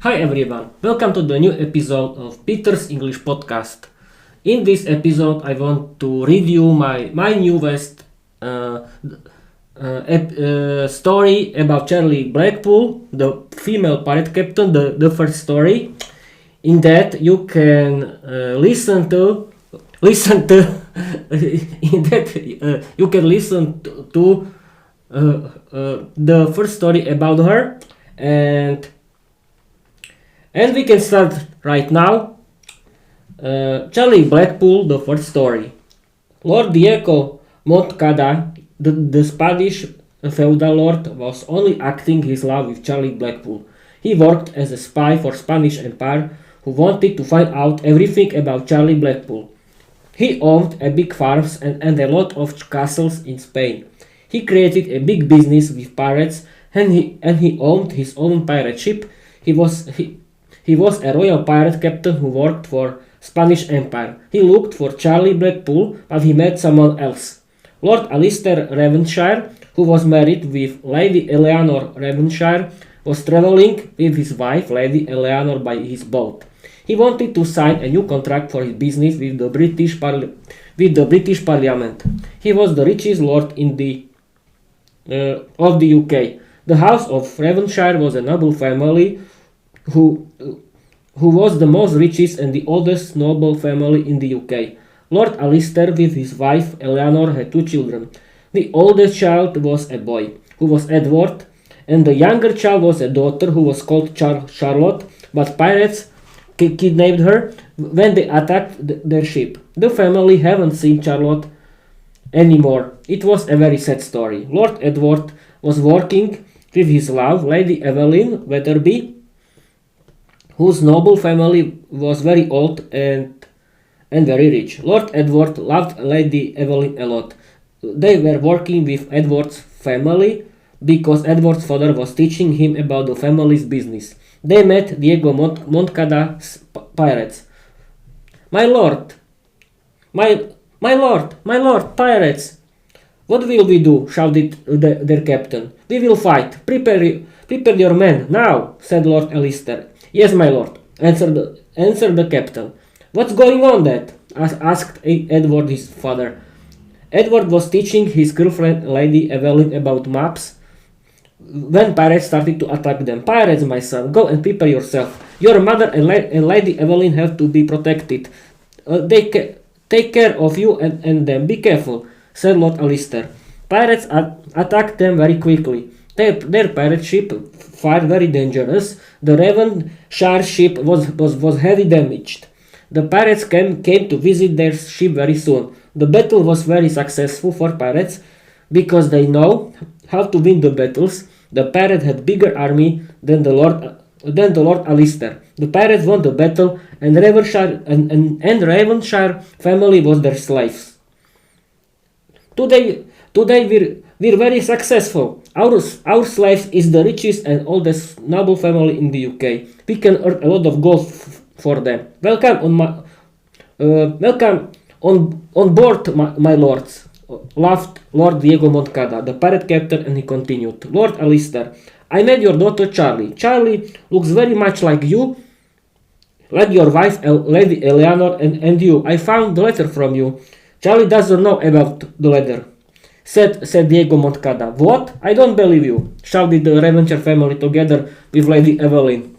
Hi everyone, welcome to the new episode of Peter's English Podcast. In this episode, I want to review my newest story about Charlie Blackpool, the female pirate captain, the first story. In that, you can listen to you can listen to the first story about her and we can start right now. Charlie Blackpool, the first story. Lord Diego Montcada, the Spanish feudal lord, was only acting his love with Charlie Blackpool. He worked as a spy for Spanish Empire, who wanted to find out everything about Charlie Blackpool. He owned a big farms and a lot of castles in Spain. He created a big business with pirates, and he owned his own pirate ship. He was a royal pirate captain who worked for Spanish Empire. He looked for Charlie Blackpool, but he met someone else. Lord Alistair Ravenshire, who was married with Lady Eleanor Ravenshire, was travelling with his wife, Lady Eleanor, by his boat. He wanted to sign a new contract for his business with the British Parliament. He was the richest lord of the UK. The House of Ravenshire was a noble family who was the most richest and the oldest noble family in the UK. Lord Alistair with his wife Eleanor had two children. The oldest child was a boy, who was Edward, and the younger child was a daughter who was called Charlotte, but pirates kidnapped her when they attacked their ship. The family haven't seen Charlotte anymore. It was a very sad story. Lord Edward was working with his love, Lady Evelyn Weatherby, whose noble family was very old and very rich. Lord Edward loved Lady Evelyn a lot. They were working with Edward's family because Edward's father was teaching him about the family's business. They met Diego Montcada's pirates. My lord, pirates! What will we do? Shouted their captain. We will fight. Prepare your men, now, said Lord Alistair. Yes, my lord, answered the captain. What's going on that? Asked Edward his father. Edward was teaching his girlfriend Lady Evelyn about maps when pirates started to attack them. Pirates, my son, go and prepare yourself. Your mother and Lady Evelyn have to be protected. Take care of you and them. Be careful, said Lord Alistair. Pirates attacked them very quickly. Their pirate ship fired very dangerous. The Ravenshire ship was heavily damaged. The pirates came to visit their ship very soon. The battle was very successful for pirates because they know how to win the battles. The pirate had bigger army than the Lord Alistair. The pirates won the battle, and Ravenshire family was their slaves. Today we're very successful. Our slaves is the richest and oldest noble family in the UK. We can earn a lot of gold for them. Welcome on board, my lords, laughed Lord Diego Montcada, the pirate captain, and he continued. Lord Alistair, I met your daughter Charlie. Charlie looks very much like you, like your wife Lady Eleanor and you. I found the letter from you. Charlie doesn't know about the letter, said Diego Montcada. What? I don't believe you, shouted the Ravenshire family together with Lady Evelyn.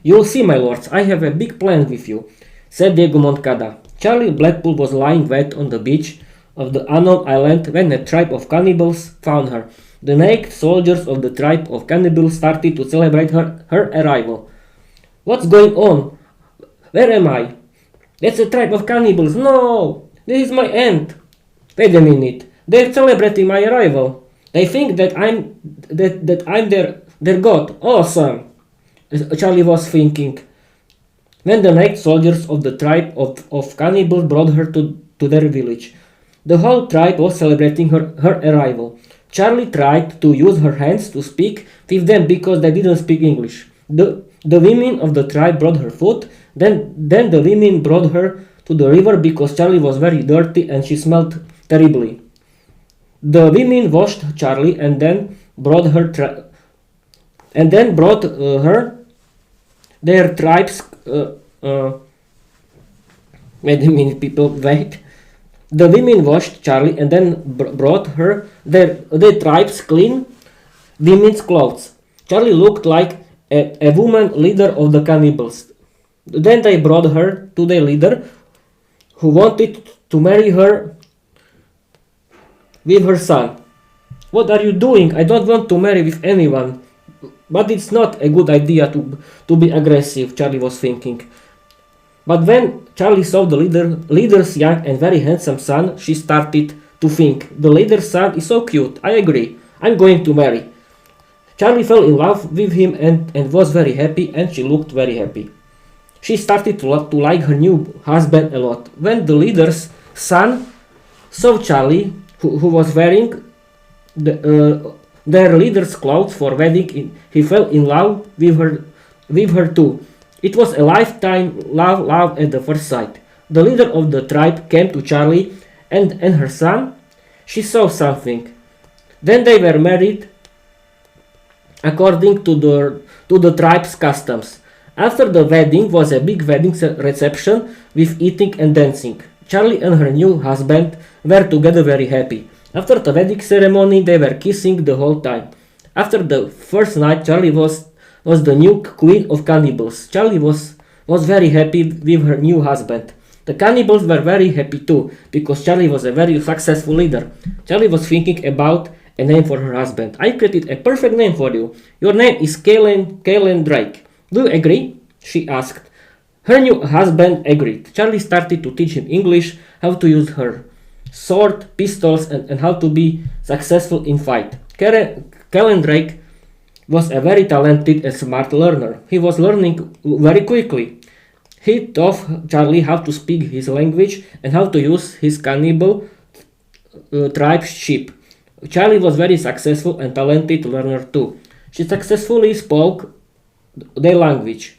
You'll see, my lords, I have a big plan with you, said Diego Montcada. Charlie Blackpool was lying wet on the beach of the unknown island when a tribe of cannibals found her. The naked soldiers of the tribe of cannibals started to celebrate her arrival. What's going on? Where am I? That's a tribe of cannibals. No! This is my aunt. Wait a minute. They're celebrating my arrival. They think that I'm their god. Awesome! Charlie was thinking. When the naked soldiers of the tribe of cannibals brought her to their village, the whole tribe was celebrating her arrival. Charlie tried to use her hands to speak with them because they didn't speak English. The women of the tribe brought her food. Then the women brought her to the river because Charlie was very dirty and she smelled terribly. The women washed Charlie and then brought her Their tribes, wait a minute, people, wait. The women washed Charlie and then brought her their tribes clean women's clothes. Charlie looked like a woman leader of the cannibals. Then they brought her to the leader who wanted to marry her with her son. What are you doing? I don't want to marry with anyone. But it's not a good idea to be aggressive, Charlie was thinking. But when Charlie saw the leader's young and very handsome son, she started to think, the leader's son is so cute, I agree, I'm going to marry. Charlie fell in love with him and was very happy, and she looked very happy. She started to like her new husband a lot. When the leader's son saw Charlie, who was wearing their leader's clothes for wedding, he fell in love with her too. It was a lifetime love at the first sight. The leader of the tribe came to Charlie and her son. She saw something. Then they were married according to the tribe's customs. After the wedding was a big wedding reception with eating and dancing. Charlie and her new husband were together very happy. After the wedding ceremony, they were kissing the whole time. After the first night, Charlie was the new Queen of Cannibals. Charlie was very happy with her new husband. The cannibals were very happy too, because Charlie was a very successful leader. Charlie was thinking about a name for her husband. I created a perfect name for you. Your name is Kalen Drake. Do you agree? She asked. Her new husband agreed. Charlie started to teach him English, how to use her sword, pistols, and how to be successful in fight. Kellen Drake was a very talented and smart learner. He was learning very quickly. He taught Charlie how to speak his language and how to use his cannibal tribe's sheep. Charlie was very successful and talented learner too. She successfully spoke their language.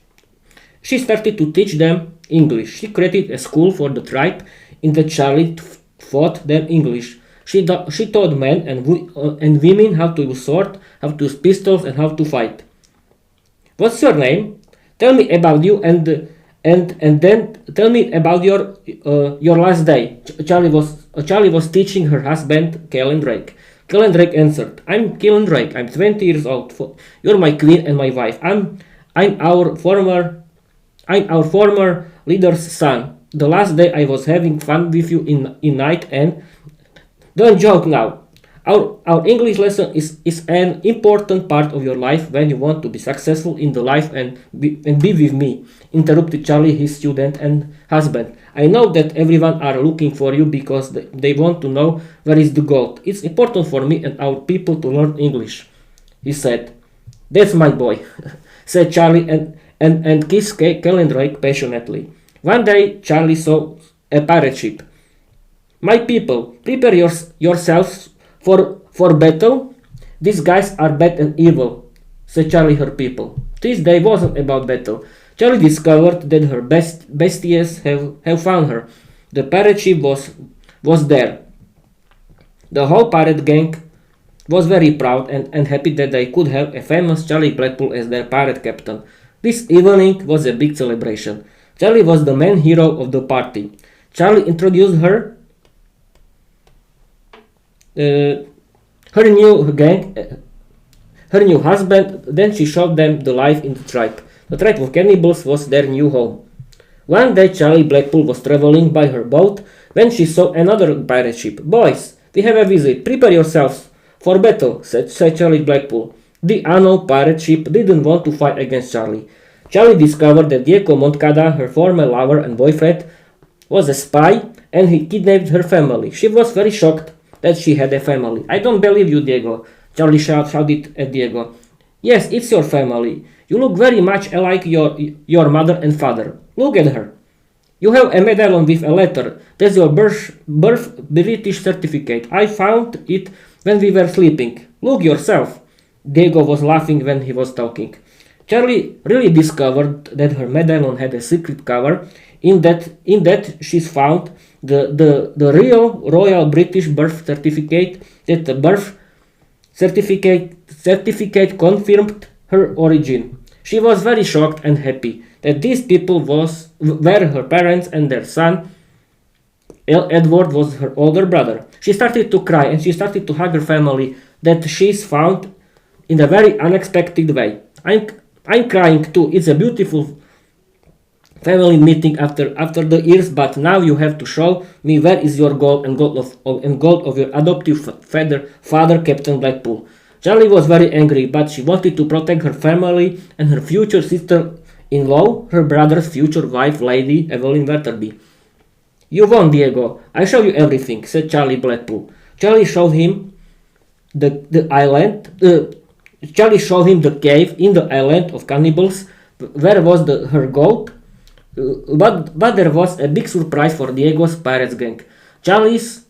She started to teach them English. She created a school for the tribe in that Charlie taught them English. She taught men and women how to use sword, how to use pistols, and how to fight. What's your name? Tell me about you and then tell me about your last day. Charlie was teaching her husband, Kellen Drake. Kellen Drake answered, I'm Kellen Drake. I'm 20 years old. You're my queen and my wife. I'm our former leader's son. The last day I was having fun with you in night and don't joke now. Our English lesson is an important part of your life when you want to be successful in the life and be with me, interrupted Charlie, his student and husband. I know that everyone are looking for you because they want to know where is the gold. It's important for me and our people to learn English, he said. That's my boy, said Charlie and kissed Kellen Drake passionately. One day Charlie saw a pirate ship. My people, prepare yourselves for battle. These guys are bad and evil, said Charlie her people. This day wasn't about battle. Charlie discovered that her besties have found her. The pirate ship was there. The whole pirate gang was very proud and happy that they could have a famous Charlie Blackpool as their pirate captain. This evening was a big celebration. Charlie was the main hero of the party. Charlie introduced her new gang, her new husband. Then she showed them the life in the tribe. The tribe of cannibals was their new home. One day Charlie Blackpool was traveling by her boat when she saw another pirate ship. Boys, we have a visit. Prepare yourselves for battle, said Charlie Blackpool. The unknown pirate ship didn't want to fight against Charlie. Charlie discovered that Diego Moncada, her former lover and boyfriend, was a spy and he kidnapped her family. She was very shocked that she had a family. I don't believe you, Diego, Charlie shouted at Diego. Yes, it's your family. You look very much alike your mother and father. Look at her. You have a medallion with a letter. That's your birth British certificate. I found it when we were sleeping. Look yourself. Diego was laughing when he was talking. Charlie really discovered that her medallion had a secret cover. In that she's found the real royal British birth certificate. That the birth certificate confirmed her origin. She was very shocked and happy that these people were her parents and their son. Edward was her older brother. She started to cry and she started to hug her family that she's found in a very unexpected way. I'm crying too. It's a beautiful family meeting after the years, but now you have to show me where is your gold and gold of your adoptive father, Captain Blackpool. Charlie was very angry, but she wanted to protect her family and her future sister-in-law, her brother's future wife, Lady Evelyn Wetherby. You won, Diego. I show you everything, said Charlie Blackpool. Charlie showed him the island. Charlie showed him the cave in the island of cannibals, where was her gold. But there was a big surprise for Diego's pirates gang. Charlie's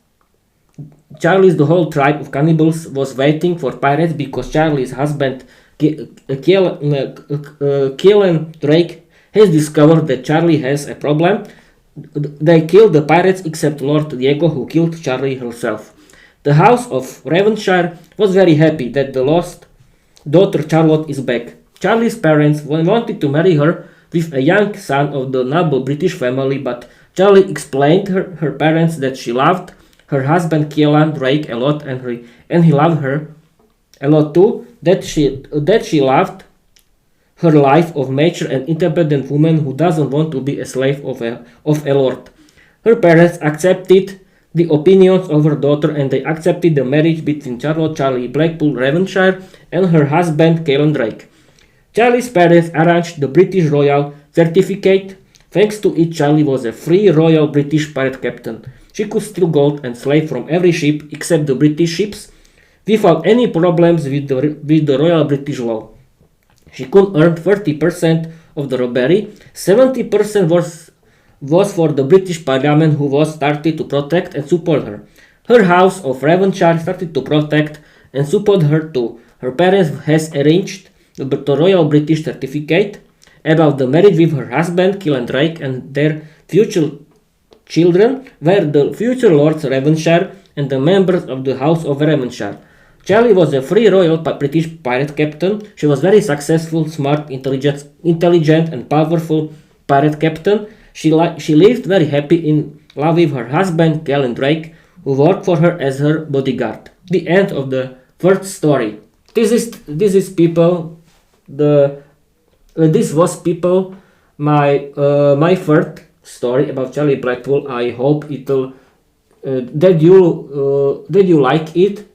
the whole tribe of cannibals was waiting for pirates because Charlie's husband Keelan Drake has discovered that Charlie has a problem. They killed the pirates except Lord Diego, who killed Charlie herself. The house of Ravenshire was very happy that the lost daughter Charlotte is back. Charlie's parents wanted to marry her with a young son of the noble British family, but Charlie explained her parents that she loved her husband Keelan Drake a lot and he loved her a lot too, that she loved her life of mature and independent woman who doesn't want to be a slave of a lord. Her parents accepted the opinions of her daughter and they accepted the marriage between Charlie Blackpool Ravenshire and her husband Keelan Drake. Charlie's parents arranged the British Royal Certificate. Thanks to it, Charlie was a free Royal British pirate captain. She could steal gold and slave from every ship except the British ships without any problems with the Royal British law. She could earn 30% of the robbery. 70% was for the British Parliament, who was started to protect and support her. Her house of Ravenshire started to protect and support her too. Her parents has arranged the Royal British Certificate about the marriage with her husband Keelan Drake and their future children were the future Lords Ravenshire and the members of the House of Ravenshire. Charlie was a free Royal British pirate captain. She was very successful, smart, intelligent and powerful pirate captain. She lived very happy in love with her husband Keelan Drake, who worked for her as her bodyguard. The end of the first story. This is people. This was people. My first story about Charlie Blackpool. I hope it'll that you like it,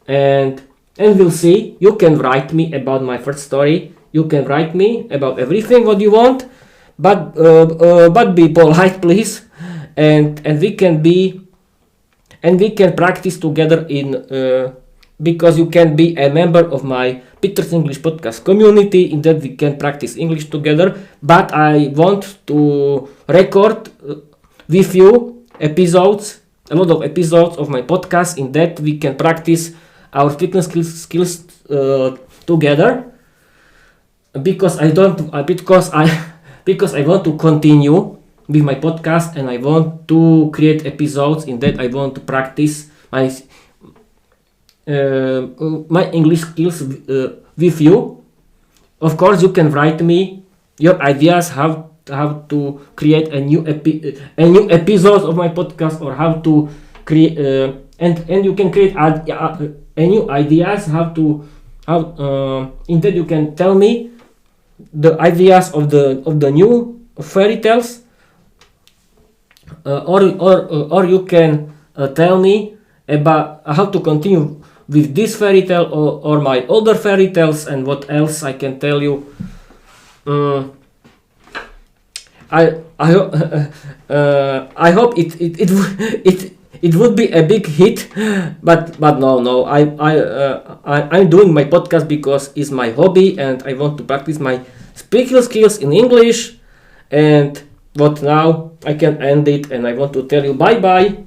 and we'll see. You can write me about my first story. You can write me about everything what you want, but be polite, please, and we can practice together in. Because you can be a member of my Peter's English podcast community, in that we can practice English together. But I want to record with you episodes, a lot of episodes of my podcast, in that we can practice our speaking skills together. Because I want to continue with my podcast, and I want to create episodes in that I want to practice my English skills with you. Of course, you can write me your ideas how to create a new episode of my podcast, or how to create and you can create a new ideas how in that you can tell me the ideas of the new fairy tales, or you can tell me about how to continue with this fairy tale or my older fairy tales, and what else I can tell you. I hope it would be a big hit, but no. I'm doing my podcast because it's my hobby and I want to practice my speaking skills in English. And what now? I can end it, and I want to tell you bye bye.